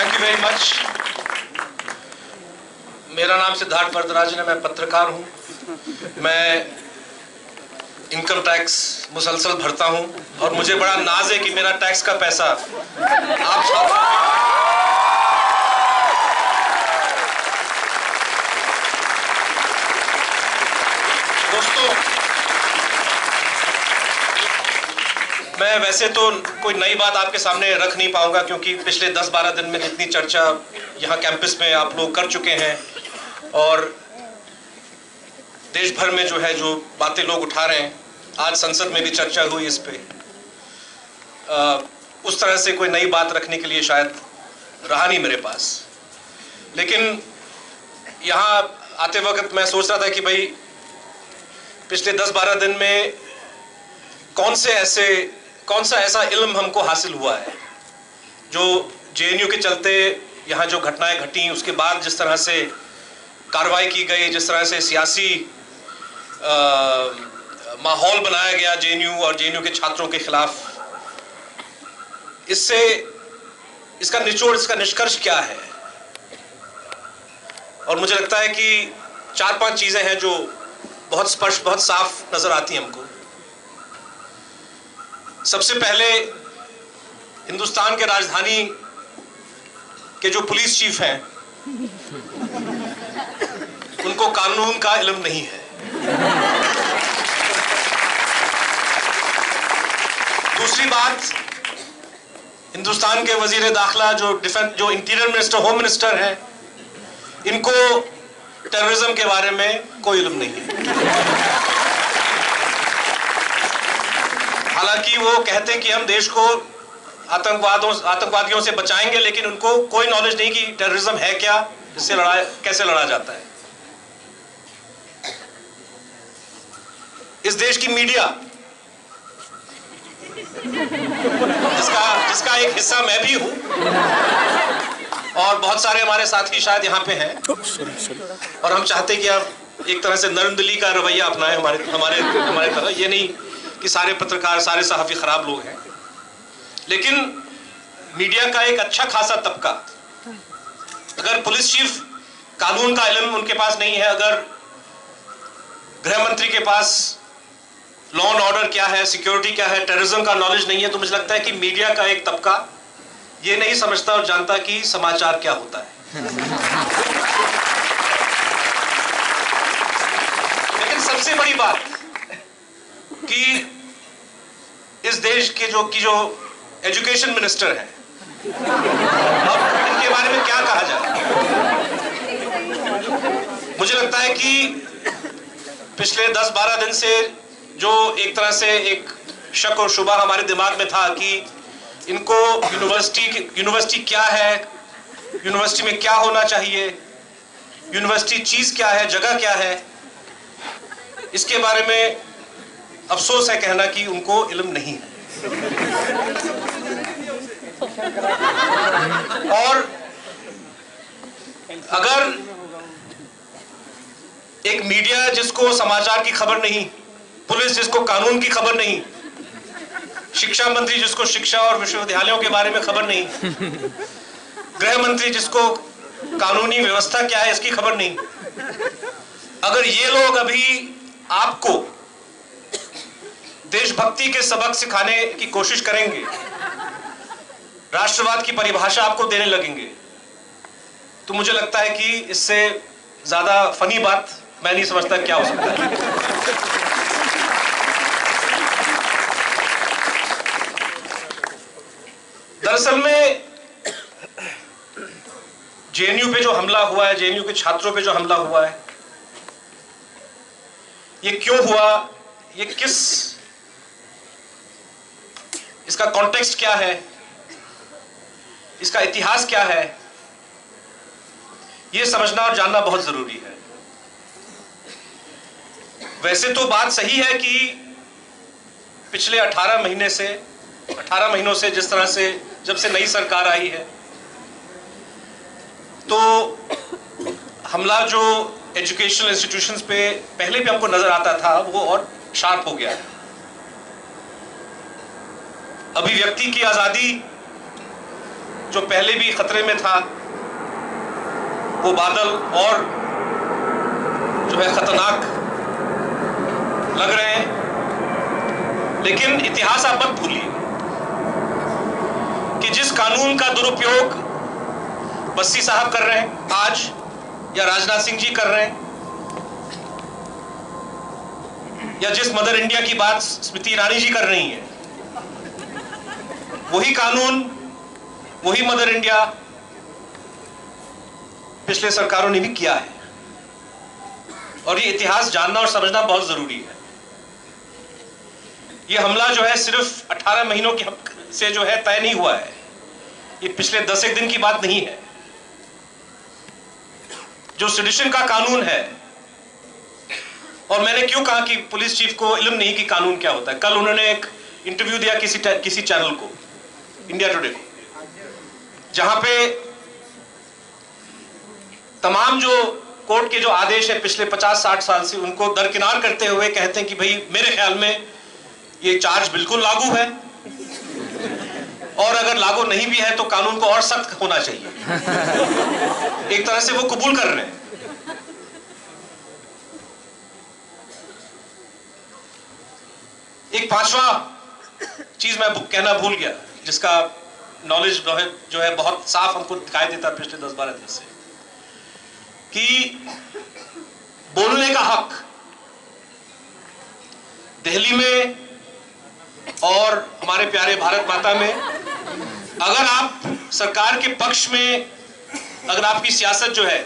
Thank you very much. मेरा नाम सिद्धार्थ वरदराजन है, मैं पत्रकार हूँ। मैं इनकम टैक्स मुसलसल भरता हूँ और मुझे बड़ा नाज है कि मेरा टैक्स का पैसा आप दोस्तों, मैं वैसे तो कोई नई बात आपके सामने रख नहीं पाऊंगा क्योंकि पिछले 10-12 दिन में जितनी चर्चा यहाँ कैंपस में आप लोग कर चुके हैं और देश भर में जो बातें लोग उठा रहे हैं, आज संसद में भी चर्चा हुई इस पे। उस तरह से कोई नई बात रखने के लिए शायद रहा नहीं मेरे पास। लेकिन यहाँ आते वक्त मैं सोच रहा था कि भाई पिछले 10-12 दिन में कौन सा ऐसा इल्म हमको हासिल हुआ है जो जेएनयू के चलते यहाँ जो घटनाएं घटी, उसके बाद जिस तरह से कार्रवाई की गई, जिस तरह से सियासी माहौल बनाया गया जेएनयू और जेएनयू के छात्रों के खिलाफ, इसका निचोड़, इसका निष्कर्ष क्या है? और मुझे लगता है कि 4-5 चीजें हैं जो बहुत स्पष्ट, बहुत साफ नजर आती हैं हमको। सबसे पहले हिंदुस्तान के राजधानी के जो पुलिस चीफ हैं, उनको कानून का इल्म नहीं है। दूसरी बात, हिंदुस्तान के वजीर दाखिला जो इंटीरियर मिनिस्टर, होम मिनिस्टर हैं, इनको टेररिज्म के बारे में कोई इल्म नहीं है। हालांकि वो कहते हैं कि हम देश को आतंकवादियों से बचाएंगे, लेकिन उनको कोई नॉलेज नहीं कि टेररिज्म है क्या, इससे कैसे लड़ा जाता है। इस देश की मीडिया, जिसका एक हिस्सा मैं भी हूं और बहुत सारे हमारे साथी शायद यहाँ पे हैं, और हम चाहते हैं कि आप एक तरह से नरम-दिली का रवैया अपनाएं हमारे तरह। ये नहीं कि सारे पत्रकार, सारे सहाफ़ी खराब लोग हैं, लेकिन मीडिया का एक अच्छा खासा तबका, अगर पुलिस चीफ कानून का इल्म उनके पास नहीं है, अगर गृह मंत्री के पास लॉ एंड ऑर्डर क्या है, सिक्योरिटी क्या है, टेररिज्म का नॉलेज नहीं है, तो मुझे लगता है कि मीडिया का एक तबका ये नहीं समझता और जानता कि समाचार क्या होता है। लेकिन सबसे बड़ी बात कि इस देश के जो एजुकेशन मिनिस्टर हैं, अब इनके बारे में क्या कहा जाए? मुझे लगता है कि पिछले 10-12 दिन से जो एक तरह से एक शक और शुबा हमारे दिमाग में था कि इनको यूनिवर्सिटी क्या है, यूनिवर्सिटी में क्या होना चाहिए, यूनिवर्सिटी चीज क्या है, जगह क्या है, इसके बारे में अफसोस है कहना कि उनको इल्म नहीं है। और अगर एक मीडिया जिसको समाचार की खबर नहीं, पुलिस जिसको कानून की खबर नहीं, शिक्षा मंत्री जिसको शिक्षा और विश्वविद्यालयों के बारे में खबर नहीं, गृह मंत्री जिसको कानूनी व्यवस्था क्या है इसकी खबर नहीं, अगर ये लोग अभी आपको देशभक्ति के सबक सिखाने की कोशिश करेंगे, राष्ट्रवाद की परिभाषा आपको देने लगेंगे, तो मुझे लगता है कि इससे ज्यादा फनी बात मैं नहीं समझता क्या हो सकता है। दरअसल में जेएनयू पे जो हमला हुआ है, जेएनयू के छात्रों पे जो हमला हुआ है, ये क्यों हुआ, ये इसका कॉन्टेक्स्ट क्या है, इसका इतिहास क्या है, ये समझना और जानना बहुत जरूरी है। वैसे तो बात सही है कि पिछले 18 महीनों से जिस तरह से जब से नई सरकार आई है, तो हमला जो एजुकेशनल इंस्टीट्यूशंस पे पहले भी हमको नजर आता था, वो और शार्प हो गया है। अभिव्यक्ति की आजादी जो पहले भी खतरे में था वो बादल और जो है खतरनाक लग रहे हैं। लेकिन इतिहास आप मत भूलिए कि जिस कानून का दुरुपयोग बस्सी साहब कर रहे हैं आज, या राजनाथ सिंह जी कर रहे हैं, या जिस मदर इंडिया की बात स्मृति ईरानी जी कर रही हैं, वही कानून, वही मदर इंडिया पिछले सरकारों ने भी किया है। और ये इतिहास जानना और समझना बहुत जरूरी है। ये हमला जो है सिर्फ 18 महीनों से जो है तय नहीं हुआ है, ये पिछले 10 दिन की बात नहीं है। जो सेडिशन का कानून है, और मैंने क्यों कहा कि पुलिस चीफ को इल्म नहीं कि कानून क्या होता है, कल उन्होंने एक इंटरव्यू दिया किसी चैनल को, इंडिया टुडे को, जहां पे तमाम जो कोर्ट के जो आदेश है पिछले 50-60 साल से उनको दरकिनार करते हुए कहते हैं कि भाई मेरे ख्याल में ये चार्ज बिल्कुल लागू है, और अगर लागू नहीं भी है तो कानून को और सख्त होना चाहिए। एक तरह से वो कबूल कर रहे हैं। एक पांचवा चीज मैं कहना भूल गया, जिसका नॉलेज जो है बहुत साफ हमको दिखाई देता है पिछले 10-12 दिन से, कि बोलने का हक दिल्ली में और हमारे प्यारे भारत माता में, अगर आप सरकार के पक्ष में, अगर आपकी सियासत जो है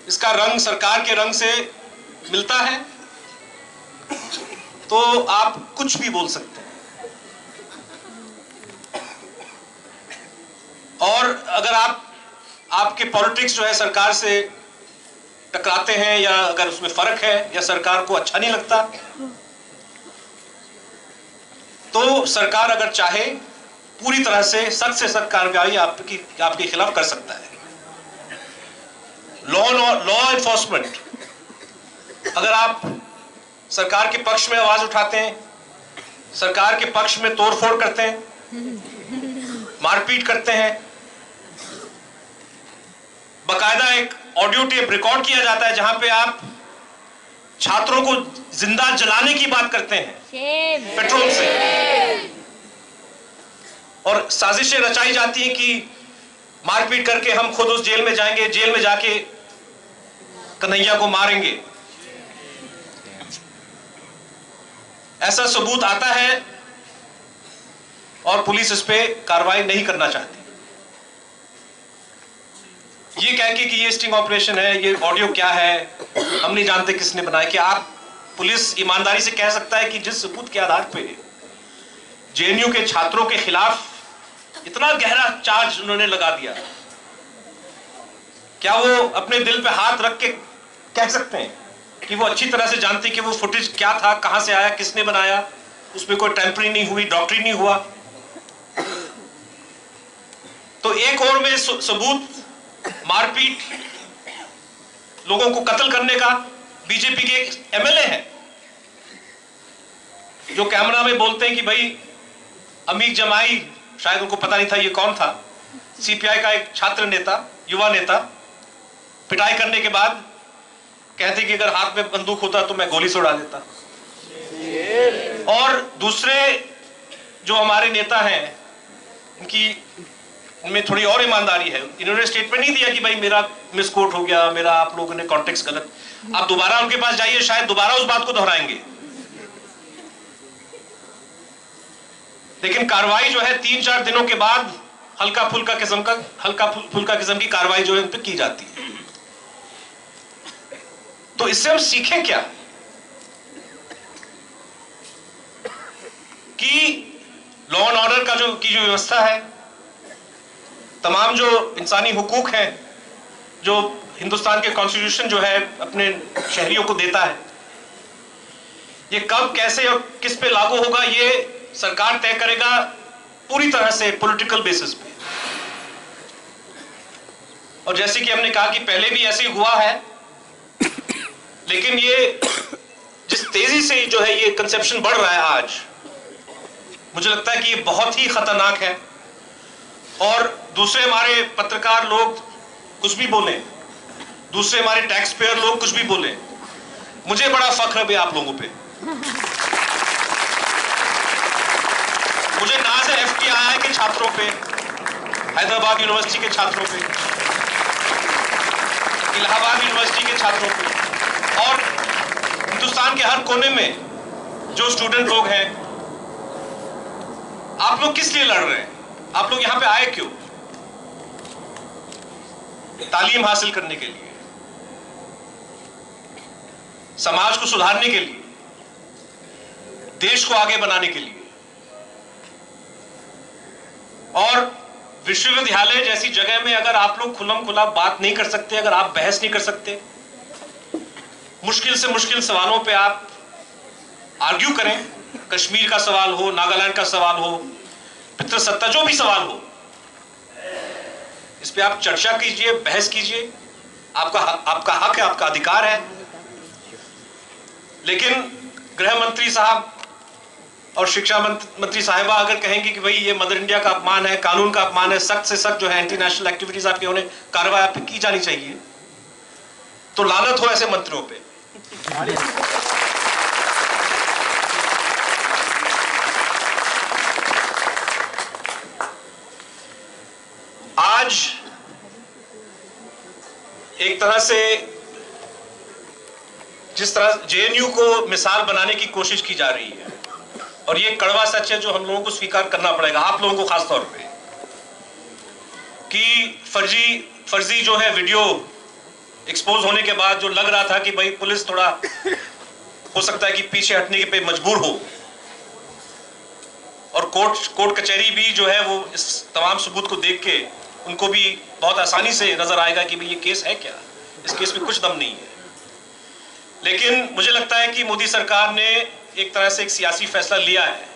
इसका रंग सरकार के रंग से मिलता है तो आप कुछ भी बोल सकते हैं। और अगर आपके पॉलिटिक्स जो है सरकार से टकराते हैं, या अगर उसमें फर्क है या सरकार को अच्छा नहीं लगता, तो सरकार अगर चाहे पूरी तरह से सख्त कार्रवाई आपके खिलाफ कर सकता है। लॉ एनफोर्समेंट, अगर आप सरकार के पक्ष में आवाज उठाते हैं, सरकार के पक्ष में तोड़फोड़ करते हैं, मारपीट करते हैं, बकायदा एक ऑडियो टेप रिकॉर्ड किया जाता है जहां पे आप छात्रों को जिंदा जलाने की बात करते हैं पेट्रोल से, और साजिशें रचाई जाती हैं कि मारपीट करके हम खुद उस जेल में जाएंगे, जेल में जाके कन्हैया को मारेंगे। ऐसा सबूत आता है और पुलिस इस पे कार्रवाई नहीं करना चाहती, ये कह के कि ये स्टिंग ऑपरेशन है, ये ऑडियो क्या है, हम नहीं जानते किसने बनाया। कि आप पुलिस ईमानदारी से कह सकता है कि जिस सबूत के आधार पे जेएनयू के छात्रों के खिलाफ इतना गहरा चार्ज उन्होंने लगा दिया, क्या वो अपने दिल पे हाथ रख के कह सकते हैं कि वो अच्छी तरह से जानते कि वो फुटेज क्या था, कहां से आया, किसने बनाया, उसमें कोई टेम्परिंग नहीं हुई, डॉक्टरी नहीं हुआ। तो एक और में सबूत मारपीट, लोगों को कत्ल करने का। बीजेपी के एमएलए हैं जो कैमरा में बोलते हैं कि भाई अमीर जमाई, शायद उनको पता नहीं था ये कौन था, सीपीआई का एक छात्र नेता, युवा नेता, पिटाई करने के बाद कहते कि अगर हाथ में बंदूक होता तो मैं गोली से उड़ा देता। और दूसरे जो हमारे नेता हैं उनमें थोड़ी और ईमानदारी है, इन्होंने स्टेटमेंट नहीं दिया कि भाई मेरा मिसकोट हो गया, मेरा आप लोगों ने कॉन्टेक्स्ट गलत। आप दोबारा उनके पास जाइए, शायद दोबारा उस बात को दोहराएंगे। लेकिन कार्रवाई जो है 3-4 दिनों के बाद हल्का फुल्का किस्म की कार्रवाई जो है उन पर की जाती है। तो इससे हम सीखें क्या कि लॉ एंड ऑर्डर का जो व्यवस्था है, तमाम जो इंसानी हुकूक हैं जो हिंदुस्तान के कॉन्स्टिट्यूशन जो है अपने शहरियों को देता है, ये कब, कैसे और किस पे लागू होगा ये सरकार तय करेगा, पूरी तरह से पॉलिटिकल बेसिस पे। और जैसे कि हमने कहा कि पहले भी ऐसे ही हुआ है, लेकिन ये जिस तेजी से जो है ये कंसेप्शन बढ़ रहा है आज, मुझे लगता है कि ये बहुत ही खतरनाक है। और दूसरे हमारे पत्रकार लोग कुछ भी बोले, दूसरे हमारे टैक्स पेयर लोग कुछ भी बोले, मुझे बड़ा फख्र है आप लोगों पे। मुझे नाज है FTI के छात्रों पे, हैदराबाद यूनिवर्सिटी के छात्रों पे, इलाहाबाद यूनिवर्सिटी के छात्रों पे, और हिंदुस्तान के हर कोने में जो स्टूडेंट लोग हैं। आप लोग किस लिए लड़ रहे हैं? आप लोग यहां पे आए क्यों? तालीम हासिल करने के लिए, समाज को सुधारने के लिए, देश को आगे बनाने के लिए। और विश्वविद्यालय जैसी जगह में अगर आप लोग खुल्लम खुला बात नहीं कर सकते, अगर आप बहस नहीं कर सकते, मुश्किल से मुश्किल सवालों पे आप आर्ग्यू करें, कश्मीर का सवाल हो, नागालैंड का सवाल हो, पितृसत्ता, जो भी सवाल हो, इस पे आप चर्चा कीजिए, बहस कीजिए, आपका हक है, आपका अधिकार है। लेकिन गृह मंत्री साहब और शिक्षा मंत्री साहिबा अगर कहेंगे कि भाई ये मदर इंडिया का अपमान है, कानून का अपमान है, सख्त से सख्त जो है एंटी नेशनल एक्टिविटीज आपकी होने, कार्रवाई आप पे की जानी चाहिए, तो लानत हो ऐसे मंत्रियों पे। आज एक तरह से जिस तरह JNU को मिसाल बनाने की कोशिश की जा रही है, और ये कड़वा सच है जो हम लोगों को स्वीकार करना पड़ेगा, आप लोगों को खास तौर पे, कि फर्जी जो है वीडियो एक्सपोज होने के बाद जो लग रहा था कि भाई पुलिस थोड़ा हो सकता है कि पीछे हटने पे मजबूर हो, और कोर्ट कचहरी भी जो है वो इस तमाम सबूत को देख के उनको भी बहुत आसानी से नजर आएगा कि भाई ये केस है क्या, इस केस में कुछ दम नहीं है। लेकिन मुझे लगता है कि मोदी सरकार ने एक तरह से एक सियासी फैसला लिया है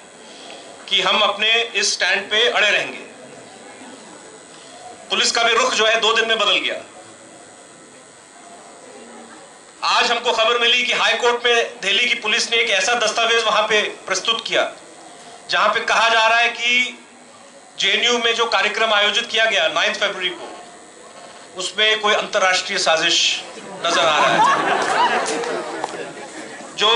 कि हम अपने इस स्टैंड पे अड़े रहेंगे। पुलिस का भी रुख जो है 2 दिन में बदल गया। आज हमको खबर मिली कि हाई कोर्ट में दिल्ली की पुलिस ने एक ऐसा दस्तावेज वहां पे प्रस्तुत किया जहां पे कहा जा रहा है कि JNU में जो कार्यक्रम आयोजित किया गया 9 फरवरी को, उसमें कोई अंतरराष्ट्रीय साजिश नजर आ रहा है। जो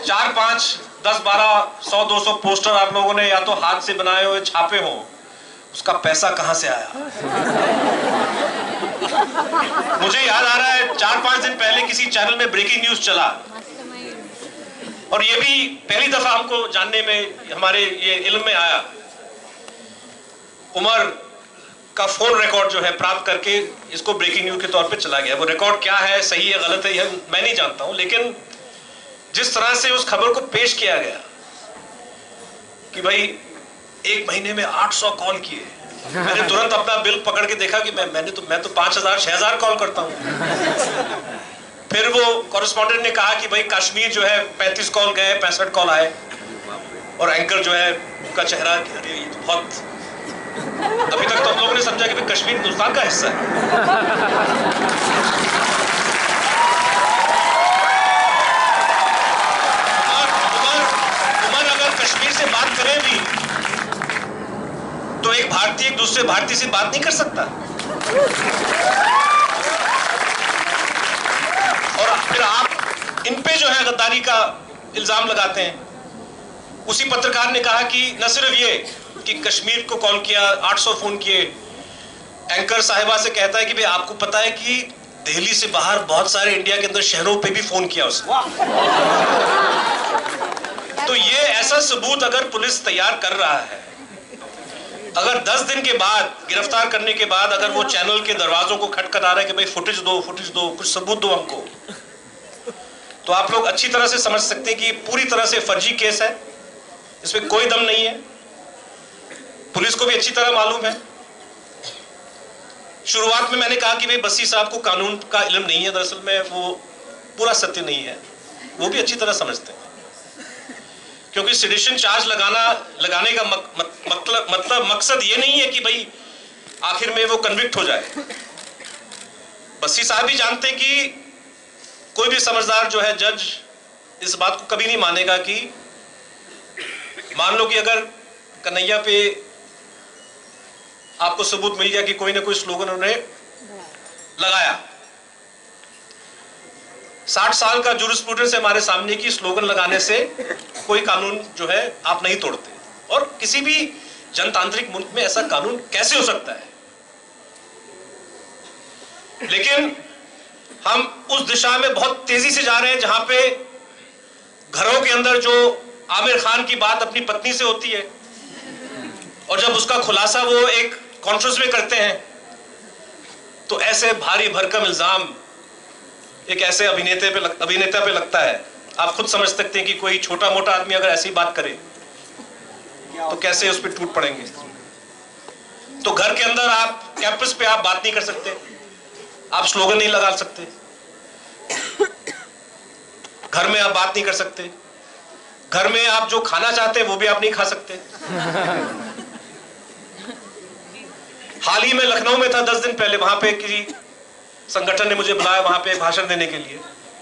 4, 5, 10, 12, 100, 200 पोस्टर आप लोगों ने या तो हाथ से बनाए हुए छापे हो, उसका पैसा कहां से आया? मुझे याद आ रहा है 4-5 दिन पहले किसी चैनल में ब्रेकिंग न्यूज चला, और ये भी पहली दफा हमको जानने में हमारे ये इल्म में आया, उमर का फोन रिकॉर्ड जो है प्राप्त करके इसको ब्रेकिंग न्यूज के तौर पे चला गया। वो रिकॉर्ड क्या है, सही है गलत है, यह मैं नहीं जानता हूं, लेकिन जिस तरह से उस खबर को पेश किया गया कि भाई 1 महीने में 800 कॉल किए, मैंने तुरंत अपना बिल पकड़ के देखा कि मैं तो 5000-6000 कॉल करता हूं। फिर वो कॉरेस्पॉन्डेंट ने कहा कि भाई कश्मीर जो है 35 कॉल गए, 65 कॉल आए, और एंकर जो है उनका चेहरा, अरे ये तो बहुत, अभी तक तो हम लोगों ने समझा कि भाई कश्मीर हिंदुस्तान का हिस्सा है। उमर अगर कश्मीर से बात करें भी तो एक भारतीय एक दूसरे भारतीय से बात नहीं कर सकता। और फिर आप इन पे जो है गद्दारी का इल्जाम लगाते हैं। उसी पत्रकार ने कहा कि न सिर्फ ये कि कश्मीर को कॉल किया, 800 फोन किए, एंकर साहिबा से कहता है कि भाई आपको पता है कि दिल्ली से बाहर बहुत सारे इंडिया के अंदर शहरों पे भी फोन किया उसने। तो ये ऐसा सबूत अगर पुलिस तैयार कर रहा है, अगर 10 दिन के बाद गिरफ्तार करने के बाद अगर वो चैनल के दरवाजों को खटखटा रहा है कि भाई फुटेज दो, कुछ सबूत दो हमको, तो आप लोग अच्छी तरह से समझ सकते हैं कि पूरी तरह से फर्जी केस है, इसमें कोई दम नहीं है। पुलिस को भी अच्छी तरह मालूम है। शुरुआत में मैंने कहा कि भाई बस्सी साहब को कानून का इल्म नहीं है, दरअसल में वो पूरा सत्य नहीं है, वो भी अच्छी तरह समझते हैं, क्योंकि सेडिशन चार्ज लगाने का मकसद ये नहीं है कि भाई आखिर में वो कन्विक्ट हो जाए। बस्सी साहब भी जानते हैं कि कोई भी समझदार जो है जज इस बात को कभी नहीं मानेगा कि मान लो कि अगर कन्हैया पे आपको सबूत मिल गया कि कोई ना कोई स्लोगन उन्होंने लगाया। 60 साल का जूरिस्प्रूडेंस है हमारे सामने की स्लोगन लगाने से कोई कानून जो है आप नहीं तोड़ते, और किसी भी जनतांत्रिक मुल्क में ऐसा कानून कैसे हो सकता है। लेकिन हम उस दिशा में बहुत तेजी से जा रहे हैं जहां पे घरों के अंदर जो आमिर खान की बात अपनी पत्नी से होती है और जब उसका खुलासा वो एक कॉन्फ्रेंस में करते हैं तो ऐसे भारी भरकम इल्जाम एक ऐसे अभिनेता पे लगता है। आप खुद समझ सकते हैं कि कोई छोटा मोटा आदमी अगर ऐसी बात करे तो कैसे उस पर टूट पड़ेंगे। तो घर के अंदर आप कैंपस पे आप बात नहीं कर सकते, आप स्लोगन नहीं लगा सकते, घर में आप बात नहीं कर सकते, घर में आप जो खाना चाहते हैं वो भी आप नहीं खा सकते। हाल ही में लखनऊ में था 10 दिन पहले, वहां पे किसी संगठन ने मुझे बुलाया वहां पे भाषण देने के लिए,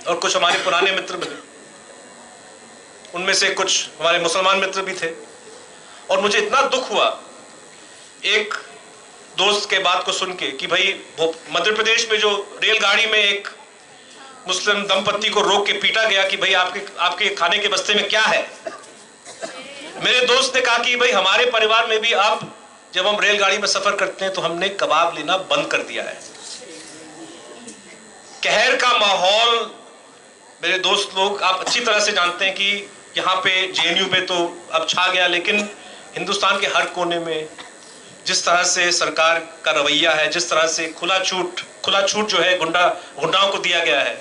और कुछ हमारे पुराने मित्र मिले, उनमें से कुछ हमारे मुसलमान मित्र भी थे। और मुझे इतना दुख हुआ एक दोस्त के बात को सुन के कि भाई मध्य प्रदेश में जो रेलगाड़ी में एक मुस्लिम दंपत्ति को रोक के पीटा गया कि भाई आपके खाने के बस्ते में क्या है। मेरे दोस्त ने कहा कि भाई हमारे परिवार में भी अब जब हम रेलगाड़ी में सफर करते हैं तो हमने कबाब लेना बंद कर दिया है। कहर का माहौल मेरे दोस्त लोग आप अच्छी तरह से जानते हैं कि यहाँ पे जेएनयू में तो अब छा गया, लेकिन हिंदुस्तान के हर कोने में जिस तरह से सरकार का रवैया है, जिस तरह से खुला छूट जो है गुंडाओं को दिया गया है,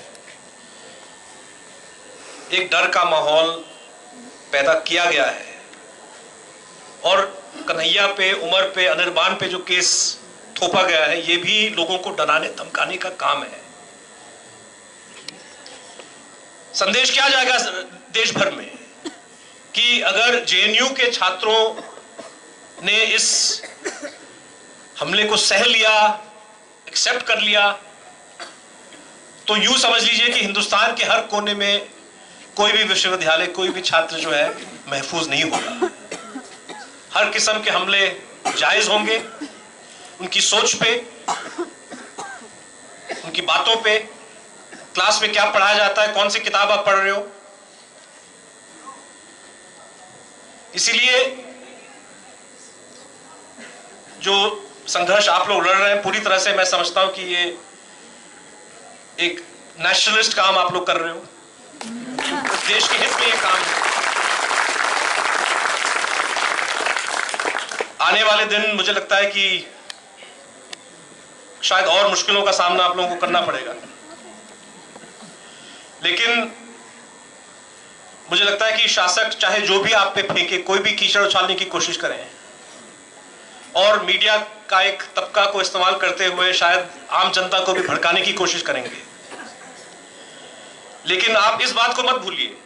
एक डर का माहौल पैदा किया गया है। और कन्हैया पे, उमर पे, अनिर्बान पे जो केस थोपा गया है ये भी लोगों को डराने धमकाने का काम है। संदेश क्या जाएगा देश भर में कि अगर जेएनयू के छात्रों ने इस हमले को सह लिया, एक्सेप्ट कर लिया, तो यूं समझ लीजिए कि हिंदुस्तान के हर कोने में कोई भी विश्वविद्यालय, कोई भी छात्र जो है महफूज नहीं होगा। हर किस्म के हमले जायज होंगे, उनकी सोच पे, उनकी बातों पे, क्लास में क्या पढ़ाया जाता है, कौन सी किताब आप पढ़ रहे हो। इसीलिए जो संघर्ष आप लोग लड़ रहे हैं पूरी तरह से मैं समझता हूं कि ये एक नेशनलिस्ट काम आप लोग कर रहे हो, देश के हित में ये काम है। आने वाले दिन मुझे लगता है कि शायद और मुश्किलों का सामना आप लोगों को करना पड़ेगा, लेकिन मुझे लगता है कि शासक चाहे जो भी आप पे फेंके, कोई भी कीचड़ उछालने की कोशिश करें और मीडिया का एक तबका को इस्तेमाल करते हुए शायद आम जनता को भी भड़काने की कोशिश करेंगे, लेकिन आप इस बात को मत भूलिए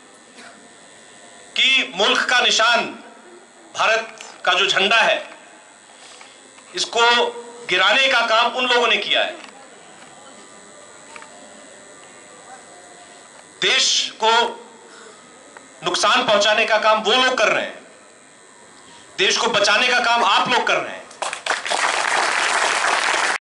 कि मुल्क का निशान, भारत का जो झंडा है, इसको गिराने का काम उन लोगों ने किया है। देश को नुकसान पहुंचाने का काम वो लोग कर रहे हैं, देश को बचाने का काम आप लोग कर रहे हैं।